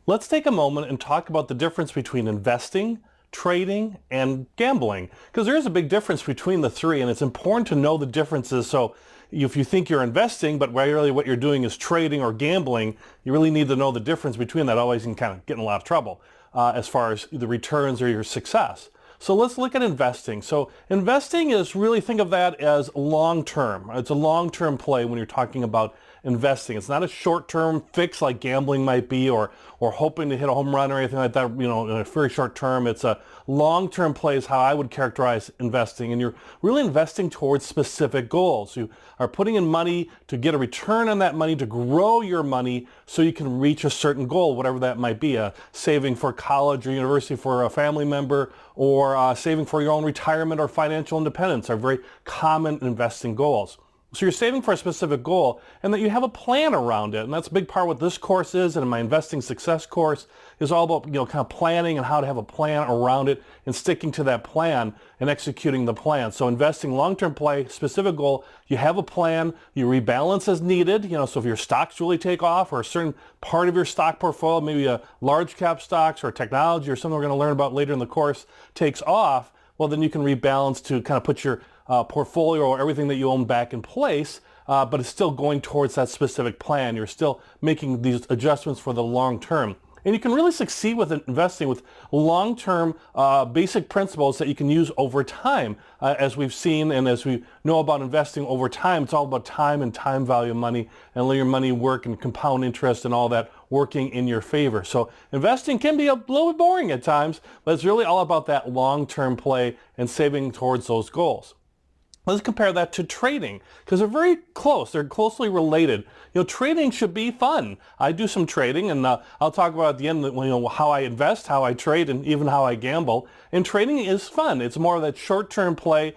Let's take a moment and talk about the difference between investing, trading, and gambling, because there is a big difference between the three, and it's important to know the differences. So if you think you're investing, but really what you're doing is trading or gambling, you really need to know the difference between that. Otherwise, you can kind of get in a lot of trouble as far as the returns or your success. So let's look at investing. So investing is really, think of that as long-term. It's a long-term play when you're talking about investing. It's not a short-term fix like gambling might be, or hoping to hit a home run or anything like that, in a very short term. It's a long-term play is how I would characterize investing, and you're really investing towards specific goals. You are putting in money to get a return on that money, to grow your money so you can reach a certain goal, whatever that might be, saving for college or university for a family member, or saving for your own retirement or financial independence are very common investing goals. So you're saving for a specific goal, and that you have a plan around it. And that's a big part of what this course is, and my Investing Success course is all about, kind of planning and how to have a plan around it and sticking to that plan and executing the plan. So investing, long-term play, specific goal, you have a plan, you rebalance as needed, so if your stocks really take off, or a certain part of your stock portfolio, maybe a large cap stocks or technology or something we're going to learn about later in the course takes off, well, then you can rebalance to kind of put your portfolio or everything that you own back in place, but it's still going towards that specific plan. You're still making these adjustments for the long term. And you can really succeed with investing with long-term basic principles that you can use over time. As we've seen and as we know about investing over time, it's all about time and time value of money, and let your money work and compound interest and all that working in your favor. So investing can be a little bit boring at times, but it's really all about that long-term play and saving towards those goals. Let's compare that to trading, because they're very close. They're closely related. Trading should be fun. I do some trading, and I'll talk about at the end, how I invest, how I trade, and even how I gamble. And trading is fun. It's more of that short-term play.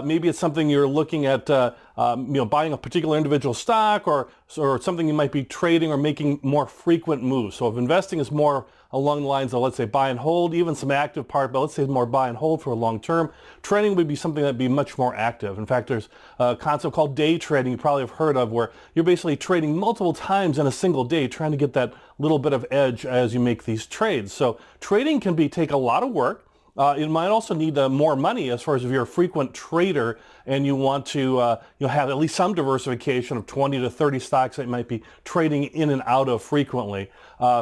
Maybe it's something you're looking at, buying a particular individual stock, or something you might be trading or making more frequent moves. So if investing is more along the lines of, let's say, buy and hold, even some active part, but let's say more buy and hold for a long term. Trading would be something that'd be much more active. In fact, there's a concept called day trading you probably have heard of, where you're basically trading multiple times in a single day, trying to get that little bit of edge as you make these trades. So trading can take a lot of work. It might also need more money, as far as if you're a frequent trader and you want to have at least some diversification of 20 to 30 stocks that you might be trading in and out of frequently.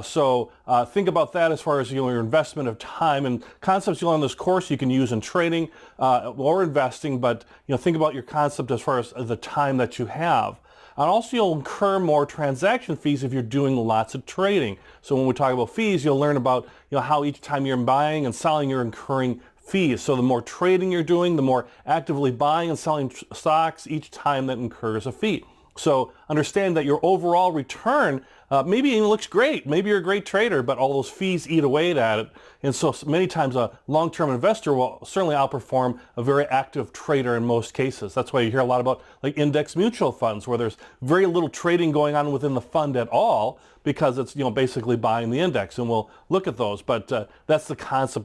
So think about that as far as your investment of time, and concepts you'll learn in this course you can use in trading or investing, but think about your concept as far as the time that you have. And also you'll incur more transaction fees if you're doing lots of trading. So when we talk about fees, you'll learn about how each time you're buying and selling, you're incurring fees. So the more trading you're doing, the more actively buying and selling stocks each time that incurs a fee. So understand that your overall return maybe it looks great. Maybe you're a great trader, but all those fees eat away at it. And so many times a long-term investor will certainly outperform a very active trader in most cases. That's why you hear a lot about like index mutual funds, where there's very little trading going on within the fund at all, because it's basically buying the index. And we'll look at those, but that's the concept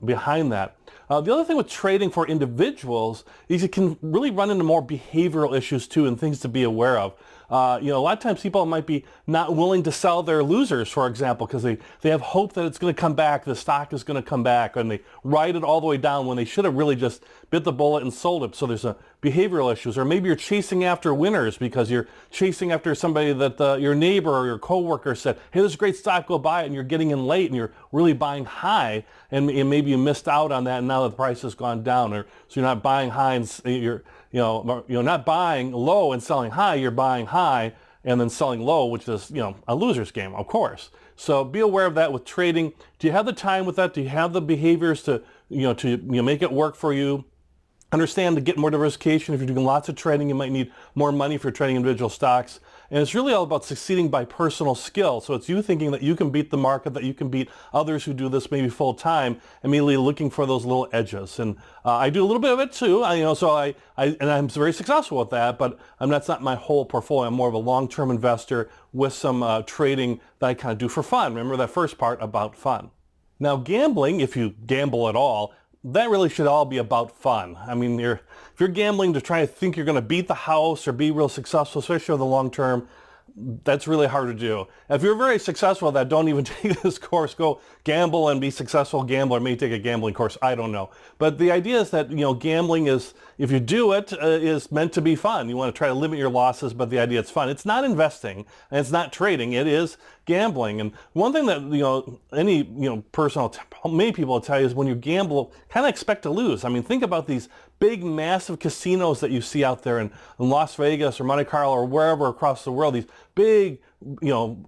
behind that. The other thing with trading for individuals is it can really run into more behavioral issues too, and things to be aware of. A lot of times people might be not willing to sell their losers, for example, because they have hope that it's going to come back, the stock is going to come back, and they ride it all the way down when they should have really just bit the bullet and sold it. So there's behavioral issues. Or maybe you're chasing after winners because you're chasing after somebody that your neighbor or your coworker said, hey, this is a great stock, go buy it, and you're getting in late and you're really buying high, and maybe you missed out on that, and now the price has gone down. Or so you're not buying high and you're not buying low and selling high, you're buying high and then selling low, which is, a loser's game, of course. So be aware of that with trading. Do you have the time with that? Do you have the behaviors to make it work for you? Understand to get more diversification. If you're doing lots of trading, you might need more money for trading individual stocks. And it's really all about succeeding by personal skill. So it's you thinking that you can beat the market, that you can beat others who do this maybe full time, immediately looking for those little edges. And I do a little bit of it too. So I'm very successful with that, but that's not my whole portfolio. I'm more of a long-term investor with some trading that I kind of do for fun. Remember that first part about fun. Now gambling, if you gamble at all, that really should all be about fun. I mean, if you're gambling to try to think you're going to beat the house or be real successful, especially over the long term, that's really hard to do. If you're very successful at that, don't even take this course. Go gamble and be successful gambler. Maybe take a gambling course. I don't know. But the idea is that, gambling is, if you do it, is meant to be fun. You want to try to limit your losses, but the idea it's fun. It's not investing and it's not trading. It is gambling. And one thing that, any, person, many people will tell you is when you gamble, kind of expect to lose. I mean, think about these big, massive casinos that you see out there in Las Vegas or Monte Carlo or wherever across the world, these big,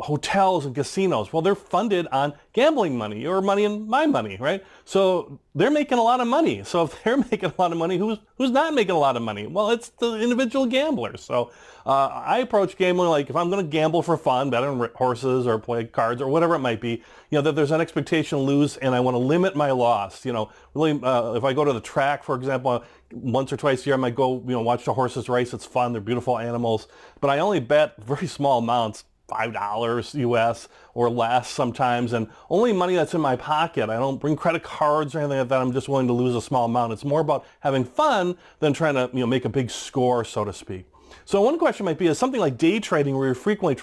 hotels and casinos. Well, they're funded on gambling money, your money and my money, right? So they're making a lot of money. So if they're making a lot of money, who's not making a lot of money? Well, it's the individual gamblers. So I approach gambling like if I'm going to gamble for fun, bet on horses or play cards or whatever it might be, that there's an expectation to lose and I want to limit my loss. Really, if I go to the track, for example, once or twice a year, I might go, watch the horses race. It's fun. They're beautiful animals, but I only bet very small amounts, $5 US or less sometimes, and only money that's in my pocket. I don't bring credit cards or anything like that. I'm just willing to lose a small amount. It's more about having fun than trying to, make a big score, so to speak. So one question might be, is something like day trading where you're frequently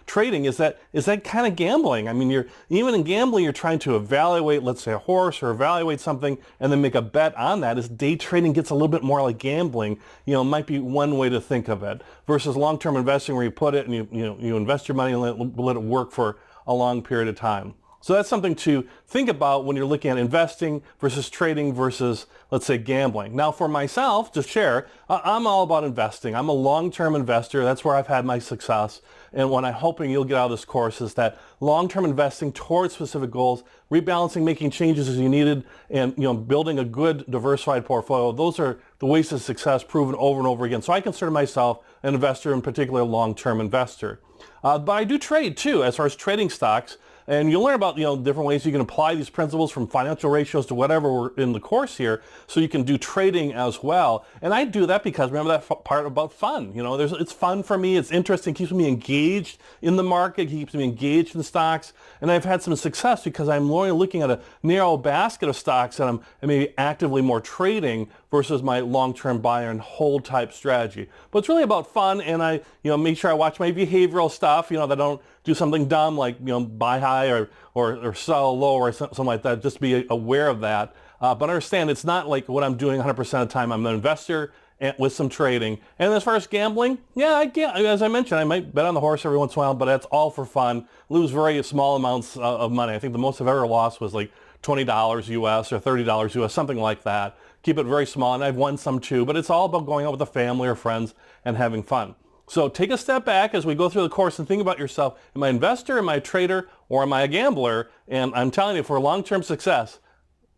trading, is that kind of gambling? I mean, even in gambling, you're trying to evaluate, let's say, a horse or evaluate something and then make a bet on that. As day trading gets a little bit more like gambling, might be one way to think of it, versus long-term investing where you put it and you invest your money and let it work for a long period of time. So that's something to think about when you're looking at investing versus trading versus, let's say, gambling. Now, for myself, to share, I'm all about investing. I'm a long-term investor. That's where I've had my success. And what I'm hoping you'll get out of this course is that long-term investing towards specific goals, rebalancing, making changes as you needed, and building a good diversified portfolio. Those are the ways to success proven over and over again. So I consider myself an investor, in particular a long-term investor. But I do trade too, as far as trading stocks. And you'll learn about, different ways you can apply these principles from financial ratios to whatever we're in the course here, so you can do trading as well. And I do that because, remember that part about fun. It's fun for me. It's interesting. It keeps me engaged in the market. It keeps me engaged in stocks. And I've had some success because I'm only looking at a narrow basket of stocks and I'm maybe actively more trading versus my long-term buy and hold type strategy. But it's really about fun, and I, make sure I watch my behavioral stuff, that I don't do something dumb like, buy high or sell low or something like that. Just be aware of that. But understand it's not like what I'm doing 100% of the time. I'm an investor with some trading. And as far as gambling, as I mentioned, I might bet on the horse every once in a while, but that's all for fun. Lose very small amounts of money. I think the most I've ever lost was like $20 US or $30 US, something like that. Keep it very small, and I've won some too, but it's all about going out with a family or friends and having fun. So take a step back as we go through the course and think about yourself. Am I an investor, am I a trader, or am I a gambler? And I'm telling you, for long-term success,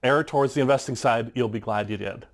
err towards the investing side, you'll be glad you did.